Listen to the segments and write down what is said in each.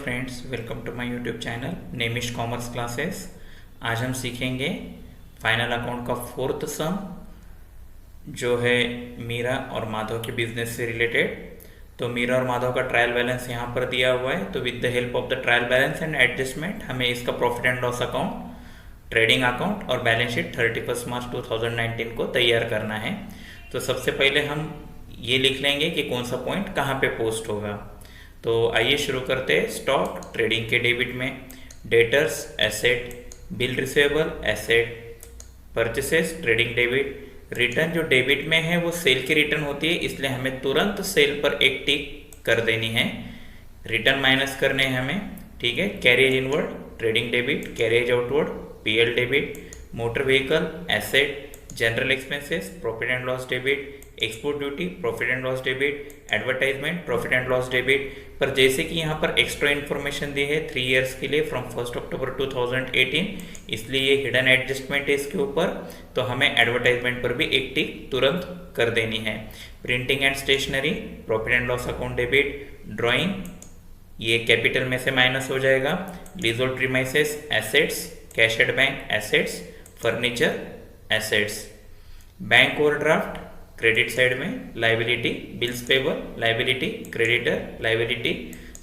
Friends, welcome to my YouTube channel Nemish commerce classes. आज हम सीखेंगे फाइनल अकाउंट का फोर्थ सम जो है मीरा और माधव के बिजनेस से रिलेटेड। तो मीरा और माधव का ट्रायल बैलेंस यहाँ पर दिया हुआ है। तो with the help of the trial balance and adjustment हमें इसका profit and loss account, trading account और बैलेंस शीट 31 मार्च 2019 को तैयार करना है। तो सबसे पहले हम ये लिख लेंगे कि कौन सा पॉइंट कहाँ पे पोस्ट होगा। तो आइए शुरू करते हैं। स्टॉक ट्रेडिंग के डेबिट में debtors asset, bill receivable asset, purchases trading debit. Return जो डेबिट में है वो सेल की रिटर्न होती है, इसलिए हमें तुरंत सेल पर एक टिक कर देनी है। रिटर्न माइनस करने हैं हमें, ठीक है। Carriage inward trading debit, carriage outward PL debit, motor vehicle asset, general expenses profit and loss debit, export duty profit and loss debit, advertisement profit and loss debit. पर जैसे कि यहाँ पर एक्स्ट्रा इन्फॉर्मेशन दी है 3 इयर्स के लिए from 1 October 2018, इसलिए ये हिडन एडजस्टमेंट है इसके ऊपर। तो हमें एडवर्टाइजमेंट पर भी एक टिक तुरंत कर देनी है। Printing and stationery profit and loss account debit, drawing ये कैपिटल में से माइनस हो जाएगा। Leasehold premises assets, cash at bank assets, furniture assets. Bank overdraft credit side में liability, bills payable liability, creditor liability.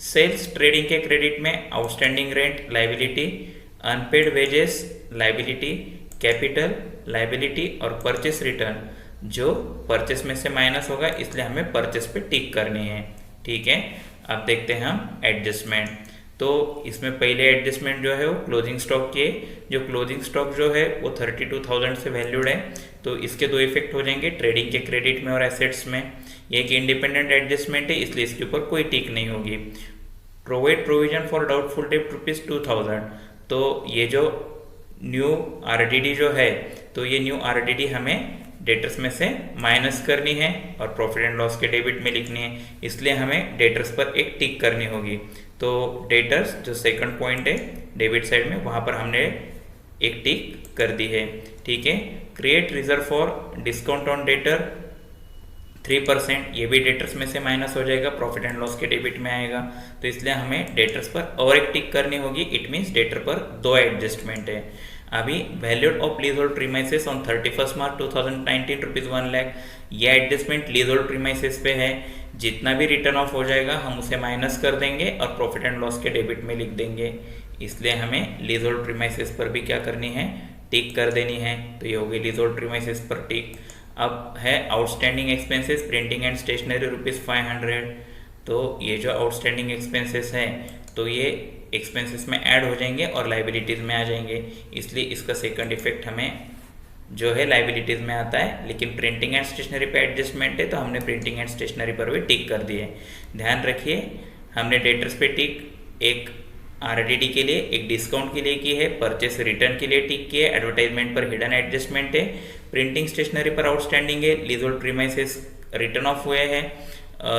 Sales trading के credit में outstanding rent liability, unpaid wages liability, capital liability और purchase return जो purchase में से minus होगा, इसलिए हमें परचेस पे टिक करनी है, ठीक है। अब देखते हैं हम एडजस्टमेंट। तो इसमें पहले एडजस्टमेंट जो है वो क्लोजिंग स्टॉक की है। जो क्लोजिंग स्टॉक जो है वो 32,000 से वैल्यूड है, तो इसके दो इफेक्ट हो जाएंगे ट्रेडिंग के क्रेडिट में और एसेट्स में। ये एक इंडिपेंडेंट एडजस्टमेंट है, इसलिए इसके ऊपर कोई टिक नहीं होगी। Provide provision for doubtful debt ₹2,000। तो ये जो न्यू आरडीडी जो है, तो ये न्यू आरडीडी हमें डेटर्स में से माइनस करनी है और प्रॉफिट एंड लॉस के डेबिट में लिखनी है, इसलिए हमें डेटर्स पर एक टिक करनी होगी। तो डेटर्स जो सेकंड पॉइंट है डेबिट साइड में, वहाँ पर हमने एक टिक कर दी है, ठीक है। Create reserve for discount on debtor 3%, ये भी डेटर्स में से माइनस हो जाएगा, प्रॉफिट एंड लॉस के डेबिट में आएगा, तो इसलिए हमें डेटर्स पर और एक टिक करनी होगी। इट मीन्स डेटर पर दो एडजस्टमेंट है। अभी valued of leasehold premises on 31 March 2019 ₹1 lakh, ये एडजस्टमेंट लीजहोल्ड प्रीमाइसेस पे है। जितना भी रिटर्न ऑफ हो जाएगा हम उसे माइनस कर देंगे और प्रॉफिट एंड लॉस के डेबिट में लिख देंगे, इसलिए हमें लीजहोल्ड प्रीमाइसेस पर भी क्या करनी है, टिक कर देनी है। तो ये हो गई लीजहोल्ड प्रीमाइसेस पर टिक। अब है outstanding expenses printing and stationery ₹500। तो ये जो आउटस्टैंडिंग एक्सपेंसेस है, तो ये एक्सपेंसेस में ऐड हो जाएंगे और लाइबिलिटीज़ में आ जाएंगे, इसलिए इसका सेकंड इफेक्ट हमें जो है लाइबिलिटीज़ में आता है। लेकिन प्रिंटिंग एंड स्टेशनरी पे एडजस्टमेंट है, तो हमने प्रिंटिंग एंड स्टेशनरी पर भी टिक कर दिए। ध्यान रखिए, हमने डेटर्स पे टिक एक आरडीडी के लिए, एक डिस्काउंट के लिए की है, परचेस रिटर्न के लिए टिक की है, एडवर्टाइजमेंट पर हिडन एडजस्टमेंट है, प्रिंटिंग स्टेशनरी पर आउटस्टैंडिंग है, लीजहोल्ड प्रीमाइसेस रिटर्न ऑफ हुए हैं,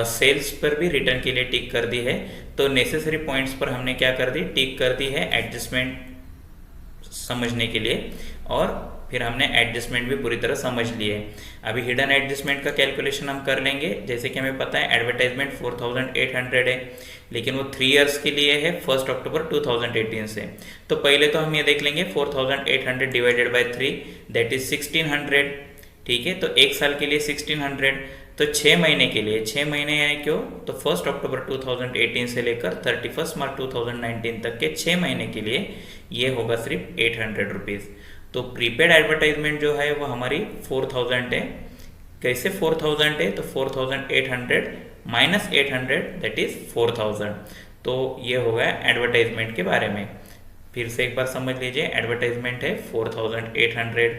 सेल्स पर भी रिटर्न के लिए टिक कर दी है। तो नेसेसरी पॉइंट्स पर हमने क्या कर दी, टिक कर दी है एडजस्टमेंट समझने के लिए, और फिर हमने एडजस्टमेंट भी पूरी तरह समझ लिए। अभी हिडन एडजस्टमेंट का कैलकुलेशन हम कर लेंगे। जैसे कि हमें पता है एडवर्टाइजमेंट 4,800 है, लेकिन वो 3 इयर्स के लिए है 1 अक्टूबर 2018 से। तो पहले तो हम ये देख लेंगे 4,800 डिवाइडेड बाई 3 दैट इज 1,600, ठीक है। तो एक साल के लिए 1,600, तो 6 महीने के लिए, 6 महीने यानी क्यों, तो 1 अक्टूबर 2018 से लेकर 31 मार्च 2019 तक के 6 महीने के लिए ये होगा सिर्फ ₹800। तो प्रीपेड एडवर्टाइजमेंट जो है वो हमारी 4,000 है। कैसे 4,000 है, तो 4,800 माइनस 800 दैट इज 4,000। तो ये होगा एडवर्टाइजमेंट के बारे में। फिर से एक बार समझ लीजिए, एडवर्टाइजमेंट है 4,800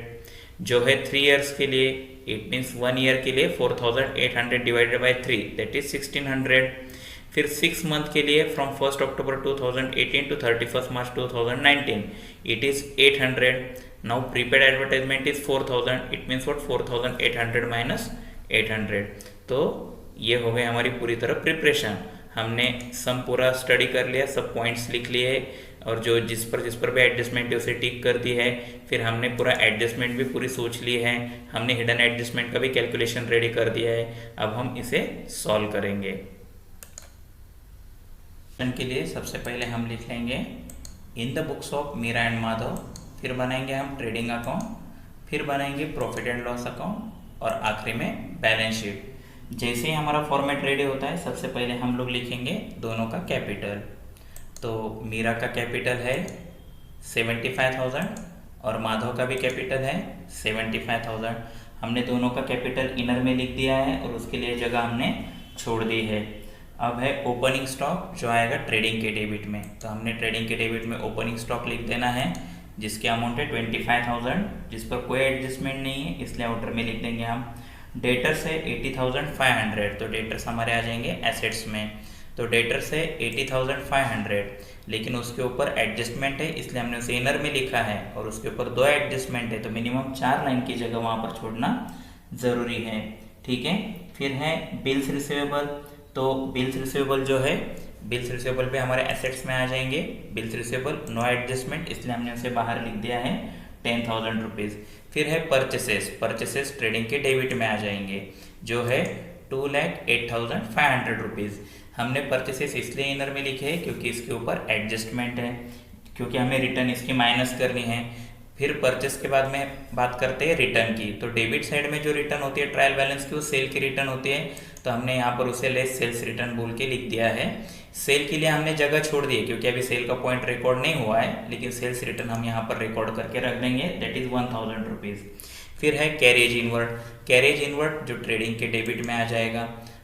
जो है 3 इयर्स के लिए, इट मीन्स 1 ईयर के लिए 4,800 डिवाइडेड बाई 3 दैट इज 1,600। फिर 6 मंथ के लिए from 1 October 2018 to 31 March 2019 it is 800। Now prepaid advertisement is 4,000, it means what 4,800 minus 800। तो ये हो गई हमारी पूरी तरह प्रिपरेशन। हमने सम पूरा स्टडी कर लिया, सब पॉइंट्स लिख लिए, और जो जिस पर भी एडजस्टमेंट है उसे टिक कर दी है। फिर हमने पूरा एडजस्टमेंट भी पूरी सोच ली है, हमने हिडन एडजस्टमेंट का भी कैलकुलेशन रेडी कर दिया है। अब हम इसे सॉल्व करेंगे। के लिए सबसे पहले हम लिख लेंगे in the books of Meera and Madhav, फिर बनाएंगे हम ट्रेडिंग अकाउंट, फिर बनाएंगे प्रॉफिट एंड लॉस अकाउंट और आखिरी में बैलेंस शीट। जैसे ही हमारा फॉर्मेट रेडी होता है सबसे पहले हम लोग लिखेंगे दोनों का कैपिटल। तो मीरा का कैपिटल है 75,000 और माधव का भी कैपिटल है 75,000। हमने दोनों का कैपिटल इनर में लिख दिया है और उसके लिए जगह हमने छोड़ दी है। अब है ओपनिंग स्टॉक जो आएगा ट्रेडिंग के डेबिट में, तो हमने ट्रेडिंग के डेबिट में ओपनिंग स्टॉक लिख देना है जिसकी अमाउंट है 25,000, जिस पर कोई एडजस्टमेंट नहीं है इसलिए आउटर में लिख देंगे हम। डेटर्स है 80,500, तो डेटर्स हमारे आ जाएंगे एसेट्स में। तो डेटर्स है 80,500, लेकिन उसके ऊपर एडजस्टमेंट है इसलिए हमने उसे इनर में लिखा है और उसके ऊपर 2 एडजस्टमेंट है, तो मिनिमम 4 लाइन की जगह वहाँ पर छोड़ना ज़रूरी है। ठीक है, फिर है बिल्स रिसीवेबल। तो बिल्स रिसीवेबल जो है, बिल्स रिसीवेबल पे हमारे एसेट्स में आ जाएंगे। बिल्स रिसीवेबल नो एडजस्टमेंट इसलिए हमने उसे बाहर लिख दिया है 10,000 रुपीज़। फिर है परचेसेस, परचेसेस ट्रेडिंग के डेबिट में आ जाएंगे जो है 2,08,500 रुपीज़। हमने परचेसेस इसलिए इनर में लिखे हैं क्योंकि इसके ऊपर एडजस्टमेंट है, क्योंकि हमें रिटर्न इसकी माइनस करनी है। फिर परचेस के बाद में बात करते हैं रिटर्न की। तो डेबिट साइड में जो रिटर्न होती है ट्रायल बैलेंस की वो सेल की रिटर्न होती है, तो हमने यहाँ पर उसे लेस सेल्स रिटर्न बोल के लिख दिया है। सेल के लिए हमने जगह छोड़ दी है क्योंकि अभी सेल का पॉइंट रिकॉर्ड नहीं हुआ है, लेकिन सेल्स रिटर्न हम यहाँ पर रिकॉर्ड करके रख देंगे, दैट इज 1,000 रुपीज़। फिर है कैरेज इनवर्ड। कैरेज इनवर्ड जो ट्रेडिंग के डेबिट में आ जाएगा।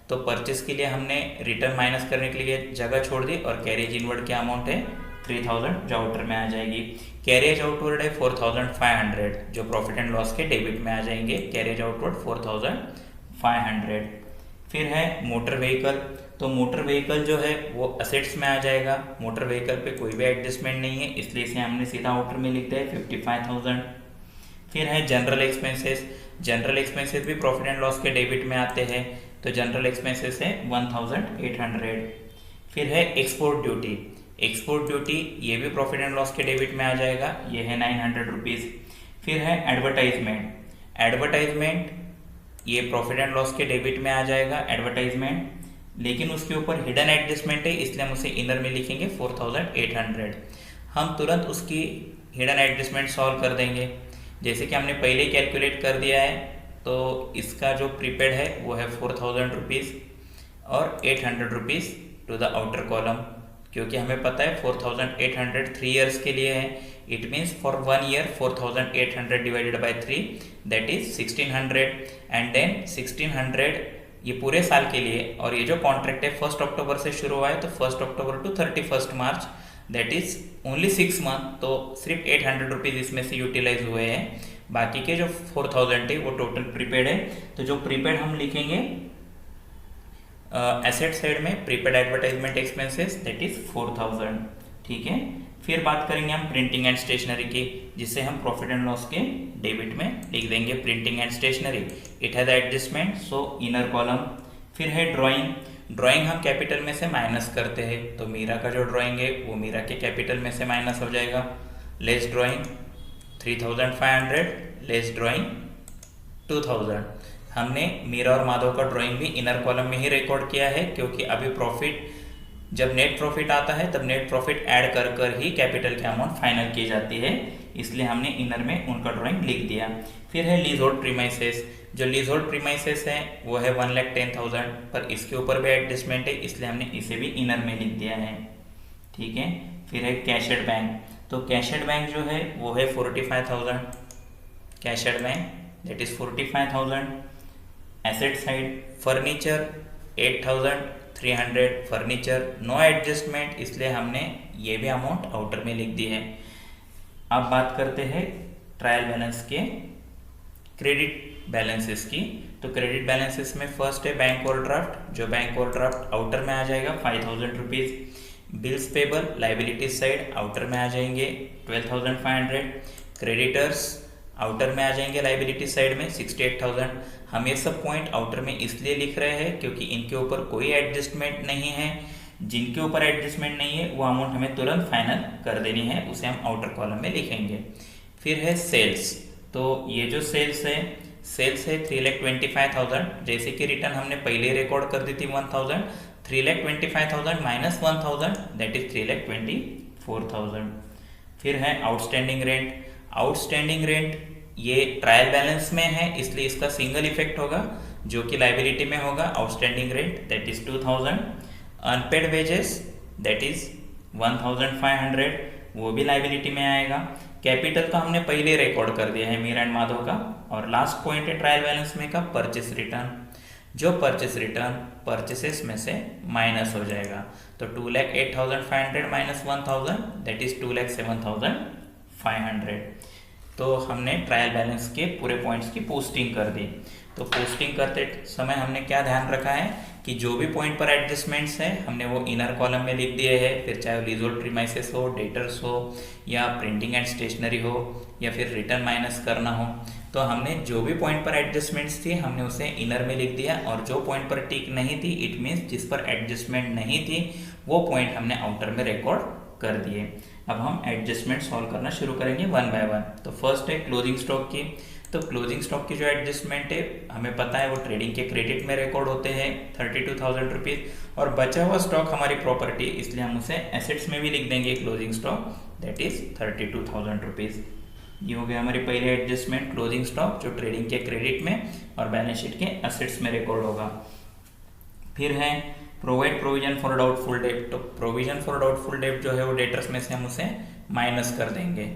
तो परचेस के लिए हमने रिटर्न माइनस करने के लिए जगह छोड़ दी और कैरेज इनवर्ड की अमाउंट है 3,000 जो आउटर में आ जाएगी। कैरेज आउटवर्ड है 4,500 जो प्रॉफिट एंड लॉस के डेबिट में आ जाएंगे। Carriage outward 4,500। फिर है मोटर व्हीकल। तो मोटर व्हीकल जो है वो असेट्स में आ जाएगा। मोटर व्हीकल पे कोई भी एडजस्टमेंट नहीं है इसलिए इसे हमने सीधा आउटर में लिख दिया है 55,000। फिर है जनरल एक्सपेंसेस। जनरल एक्सपेंसेस भी प्रॉफिट एंड लॉस के डेबिट में आते हैं, तो जनरल एक्सपेंसेस है 1,800। फिर है एक्सपोर्ट ड्यूटी। एक्सपोर्ट ड्यूटी ये भी प्रॉफिट एंड लॉस के डेबिट में आ जाएगा, ये है 900 रुपीज़। फिर है एडवर्टाइजमेंट। एडवर्टाइजमेंट ये प्रॉफिट एंड लॉस के डेबिट में आ जाएगा एडवर्टाइजमेंट, लेकिन उसके ऊपर हिडन एडजस्टमेंट है इसलिए हम उसे इनर में लिखेंगे 4,800। हम तुरंत उसकी हिडन एडजस्टमेंट सॉल्व कर देंगे, जैसे कि हमने पहले कैलकुलेट कर दिया है। तो इसका जो प्रीपेड है वो है 4,000 रुपीज़ और 800 rupees to the outer column, क्योंकि हमें पता है 4,800 3 ईयर्स के लिए है। It means for 1 year 4,800 divided by 3 that is 1,600 and then 1,600 ये पूरे साल के लिए। और ये जो कॉन्ट्रैक्ट है 1 अक्टूबर से शुरू हुआ है, तो 1 October to 31 March that is only 6 month. तो सिर्फ 800 रुपीज़ इसमें से यूटिलाइज हुए हैं, बाकी के जो 4,000 है वो टोटल प्रीपेड है। तो जो प्रीपेड हम लिखेंगे एसेट साइड में prepaid advertisement expenses that is 4,000। ठीक है, फिर बात करेंगे हम प्रिंटिंग एंड स्टेशनरी की, जिसे हम प्रॉफिट एंड लॉस के डेबिट में लिख देंगे printing and stationery. It has adjustment so inner column. फिर है ड्राइंग। ड्राइंग हम कैपिटल में से माइनस करते हैं, तो मीरा का जो ड्राइंग है वो मीरा के कैपिटल में से माइनस हो जाएगा। Less drawing 3,500, less drawing 2,000। हमने मीरा और माधव का ड्राइंग भी इनर कॉलम में ही रिकॉर्ड किया है, क्योंकि अभी प्रॉफिट जब नेट प्रॉफिट आता है तब नेट प्रॉफिट ऐड कर कर ही कैपिटल की अमाउंट फाइनल की जाती है, इसलिए हमने इनर में उनका ड्राइंग लिख दिया। फिर है लीज होल्ड प्रीमाइसेस। जो लीज होल्ड प्रीमाइसेस है वो है 1,10,000, पर इसके ऊपर भी एडजस्टमेंट है इसलिए हमने इसे भी इनर में लिख दिया है। ठीक है, फिर है कैशड बैंक। तो कैशड बैंक जो है वो है 45,000। Cash at bank that is 45,000। Asset side furniture 8,300 furniture, no adjustment इसलिए हमने ये भी अमाउंट आउटर में लिख दी है। अब बात करते हैं ट्रायल बैलेंस के क्रेडिट बैलेंसेस की। तो क्रेडिट बैलेंसेस में फर्स्ट है बैंक ओवरड्राफ्ट। जो बैंक ओवरड्राफ्ट आउटर में आ जाएगा 5,000 rupees. Bills payable liabilities side outer में आ जाएंगे 12,500। क्रेडिटर्स आउटर में आ जाएंगे लाइबिलिटी साइड में 68,000। हम ये सब पॉइंट आउटर में इसलिए लिख रहे हैं क्योंकि इनके ऊपर कोई एडजस्टमेंट नहीं है। जिनके ऊपर एडजस्टमेंट नहीं है वो अमाउंट हमें तुरंत फाइनल कर देनी है, उसे हम आउटर कॉलम में लिखेंगे। फिर है सेल्स। तो ये जो सेल्स है 3,25,000। जैसे कि रिटर्न हमने पहले रिकॉर्ड कर दी थी 1,000, 3,25,000 माइनस 1,000 दैट इज 3,24,000। फिर है आउटस्टैंडिंग रेंट। आउटस्टैंडिंग रेंट ये ट्रायल बैलेंस में है, इसलिए इसका सिंगल इफेक्ट होगा जो कि लाइबिलिटी में होगा। Outstanding rent that is 2,000। Unpaid wages that is 1,500, वो भी लाइबिलिटी में आएगा। कैपिटल का हमने पहले रिकॉर्ड कर दिया है मीरा एंड माधव का। और लास्ट पॉइंट है ट्रायल बैलेंस में का परचेस रिटर्न। जो परचेस रिटर्न परचेसेस में से माइनस हो जाएगा, तो 2,08,500 माइनस 1,000 दैट इज 2,07,500। तो हमने ट्रायल बैलेंस के पूरे पॉइंट्स की पोस्टिंग कर दी। तो पोस्टिंग करते समय हमने क्या ध्यान रखा है कि जो भी पॉइंट पर एडजस्टमेंट्स है हमने वो इनर कॉलम में लिख दिए हैं। फिर चाहे लीजोल्ड प्रीमाइसेस हो, डेटर्स हो, या प्रिंटिंग एंड स्टेशनरी हो, या फिर रिटर्न माइनस करना हो, तो हमने जो भी पॉइंट पर एडजस्टमेंट्स थी हमने उसे इनर में लिख दिया। और जो पॉइंट पर टिक नहीं थी, इट मीन्स जिस पर एडजस्टमेंट नहीं थी, वो पॉइंट हमने आउटर में रिकॉर्ड कर दिए। अब हम एडजस्टमेंट सॉल्व करना शुरू करेंगे वन बाय वन। तो फर्स्ट है क्लोजिंग स्टॉक की। तो क्लोजिंग स्टॉक की जो एडजस्टमेंट है हमें पता है वो ट्रेडिंग के क्रेडिट में रिकॉर्ड होते हैं 32,000 रुपीज़, और बचा हुआ स्टॉक हमारी प्रॉपर्टी, इसलिए हम उसे एसेट्स में भी लिख देंगे closing stock that is 32,000 rupees. ये हो गया हमारी पहली एडजस्टमेंट, क्लोजिंग स्टॉक जो ट्रेडिंग के क्रेडिट में और बैलेंस शीट के एसेट्स में रिकॉर्ड होगा। फिर है provide provision for doubtful debt. तो प्रोविजन फॉर डाउटफुल डेट जो है वो डेटर्स में से हम उसे माइनस कर देंगे,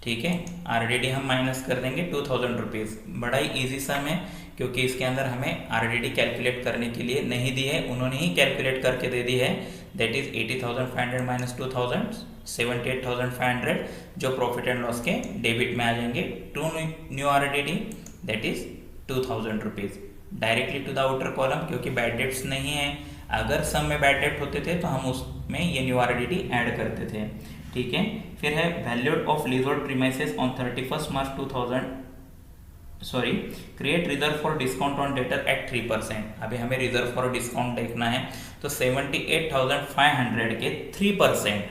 ठीक है। आरडीडी हम माइनस कर देंगे 2,000 रुपीज़। बड़ा ही ईजी सम है क्योंकि इसके अंदर हमें आरडीडी कैलकुलेट करने के लिए नहीं दी है, उन्होंने ही कैलकुलेट करके दे दी है। दैट इज 80,500 माइनस 2,000 78,500 जो प्रॉफिट एंड लॉस के डेबिट में आ जाएंगे to new RDD that is 2,000 rupees directly to the outer column, क्योंकि बैड डेट्स नहीं है। अगर सम में बैड डेट होते थे तो हम उसमें ये न्यू आरडीडी ऐड करते थे, ठीक है। फिर है valued of leasehold premises on 31 March 2000 create reserve for discount on debtor at 3%। अभी हमें रिजर्व फॉर डिस्काउंट देखना है, तो 78,500 के 3%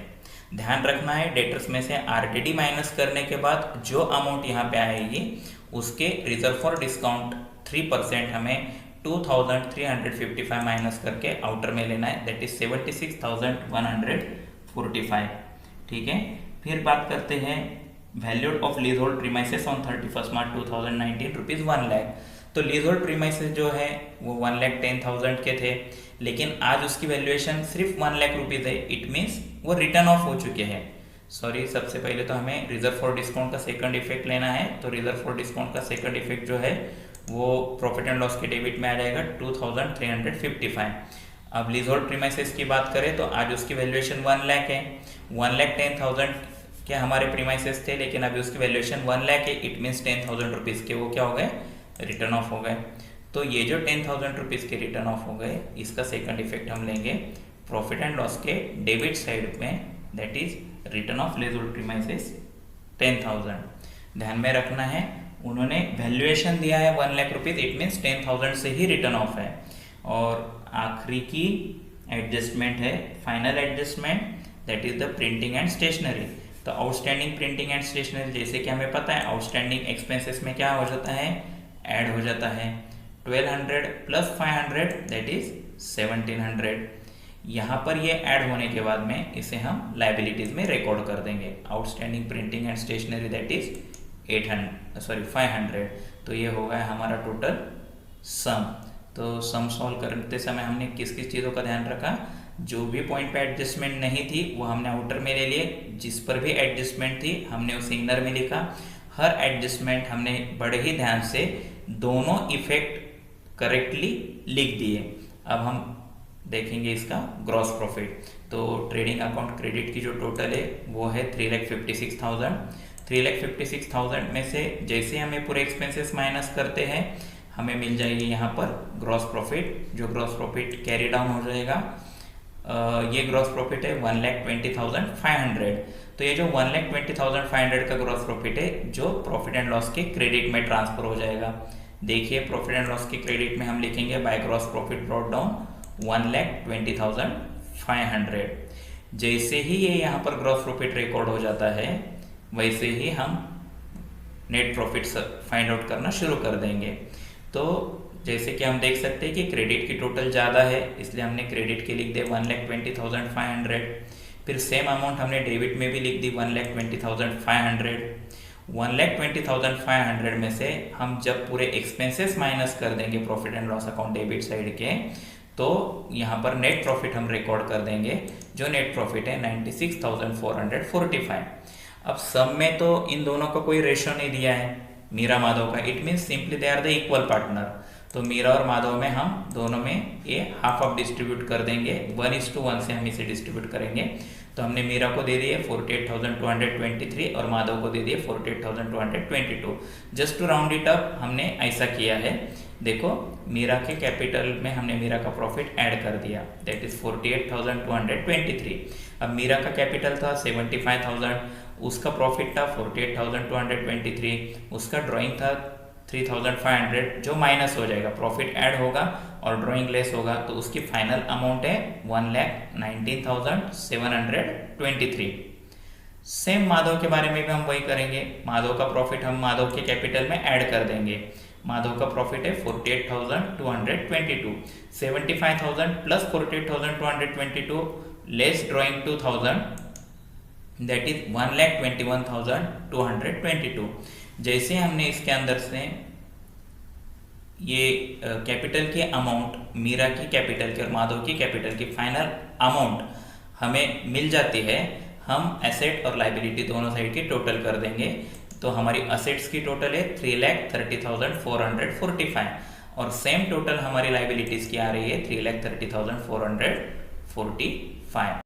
ध्यान रखना है। डेटर्स में से आरडीडी माइनस करने के बाद जो अमाउंट यहाँ पे आएगी उसके रिजर्व फॉर डिस्काउंट 3% हमें 2,355 माइनस करके आउटर में लेना है दैट इज 76,145, ठीक है। फिर बात करते हैं valued of leasehold premises on 31 March 2019 rupees 1 lakh. तो लीजहोल्ड प्रीमाइसेस जो है वो 1,10,000 के थे, लेकिन आज उसकी वैल्यूएशन सिर्फ 1 लाख रुपीज़ है। इट मीन्स वो रिटर्न ऑफ हो चुके हैं। सबसे पहले तो हमें रिजर्व फॉर डिस्काउंट का सेकंड इफेक्ट लेना है। तो रिजर्व फॉर डिस्काउंट का सेकंड इफेक्ट जो है वो प्रॉफिट एंड लॉस के डेबिट में आ जाएगा 2,355। अब लीजहोल्ड प्रीमाइसेस की बात करें तो आज उसकी वैल्यूएशन 1 लाख है। 1,10,000 के हमारे प्रीमाइसेस थे, लेकिन अभी उसकी वैल्यूएशन 1 लाख है। इट मीन्स 10,000 रुपीज़ के वो क्या हो गए, रिटर्न ऑफ हो गए। तो ये जो 10,000 रुपीज़ के रिटर्न ऑफ हो गए, इसका सेकंड इफेक्ट हम लेंगे प्रॉफिट एंड लॉस के डेबिट साइड में that is return of leasehold premises 10,000। ध्यान में रखना है उन्होंने वैल्यूएशन दिया है 1 लाख रुपीज़, इट मीन्स 10,000 से ही रिटर्न ऑफ है। और आखिरी की एडजस्टमेंट है final adjustment that is the printing and stationery. तो आउटस्टैंडिंग प्रिंटिंग एंड स्टेशनरी जैसे कि हमें पता है आउटस्टैंडिंग एक्सपेंसेस में क्या हो जाता है, ऐड हो जाता है 1,200 प्लस 500 दैट इज 1,700। यहाँ पर ये ऐड होने के बाद में इसे हम लाइबिलिटीज में रिकॉर्ड कर देंगे। Outstanding printing and stationery that is 500। तो ये होगा हमारा टोटल सम। तो सम सॉल्व करते समय हमने किस किस चीज़ों का ध्यान रखा, जो भी पॉइंट पे एडजस्टमेंट नहीं थी वो हमने आउटर में ले लिए, जिस पर भी एडजस्टमेंट थी हमने उसे इनर में लिखा। हर एडजस्टमेंट हमने बड़े ही ध्यान से दोनों इफेक्ट करेक्टली लिख दिए। अब हम देखेंगे इसका ग्रॉस प्रॉफिट। तो ट्रेडिंग अकाउंट क्रेडिट की जो टोटल है वो है 3,56,000। 3,56,000 में से जैसे हमें पूरे एक्सपेंसेस माइनस करते हैं हमें मिल जाएगी यहाँ पर ग्रॉस प्रॉफिट, जो ग्रॉस प्रॉफिट कैरी डाउन हो जाएगा। ये ग्रॉस प्रॉफिट है 1,20,500। तो ये जो 1,20,500 का ग्रॉस प्रॉफिट है जो प्रॉफिट एंड लॉस के क्रेडिट में ट्रांसफर हो जाएगा। देखिए प्रॉफिट एंड लॉस के क्रेडिट में हम लिखेंगे by gross profit brought down 1,20,500। जैसे ही ये यहाँ पर ग्रॉस प्रॉफिट रिकॉर्ड हो जाता है वैसे ही हम नेट प्रॉफिट फाइंड आउट करना शुरू कर देंगे। तो जैसे कि हम देख सकते हैं कि क्रेडिट की टोटल ज़्यादा है, इसलिए हमने क्रेडिट के लिख दिया 1,20,500। फिर सेम अमाउंट हमने डेबिट में भी लिख दी 1,20,500। 1,20,500 में से हम जब पूरे एक्सपेंसेस माइनस कर देंगे profit and loss account debit side के, तो यहाँ पर नेट प्रॉफिट हम रिकॉर्ड कर देंगे, जो नेट प्रॉफिट है 96,445। अब सब में तो इन दोनों का कोई रेशो नहीं दिया है मीरा माधव का, it means simply they are the equal partner. तो मीरा और माधव में हम दोनों में ये हाफ ऑफ डिस्ट्रीब्यूट कर देंगे, 1:1 से हम इसे डिस्ट्रीब्यूट करेंगे। तो हमने मीरा को दे दिए 48,223 और माधव को दे दिए 48,222। Just to round it up हमने ऐसा किया है। देखो मीरा के कैपिटल में हमने मीरा का प्रॉफिट ऐड कर दिया, दैट इज 48,223। अब मीरा का कैपिटल था 75,000, उसका प्रॉफिट था 48,223, उसका ड्राइंग था 3,500, जो माइनस हो जाएगा, प्रॉफिट ऐड होगा और ड्राइंग लेस होगा, तो उसकी फाइनल अमाउंट है 1,19,723। सेम माधव के बारे में भी हम वही करेंगे। माधव का प्रॉफिट हम माधव के कैपिटल में ऐड कर देंगे। माधव का प्रॉफिट है 48,222, 75,000 plus 48,222 less drawing 2,000, that is 1,21,222। जैसे हमने इसके अंदर से ये कैपिटल की अमाउंट, मीरा की कैपिटल की और माधव की कैपिटल की फाइनल अमाउंट हमें मिल जाती है, हम एसेट और लाइबिलिटी दोनों साइड की टोटल कर देंगे। तो हमारी असेट्स की टोटल है 3,30,445 और सेम टोटल हमारी लाइबिलिटीज़ की आ रही है 3,30,445।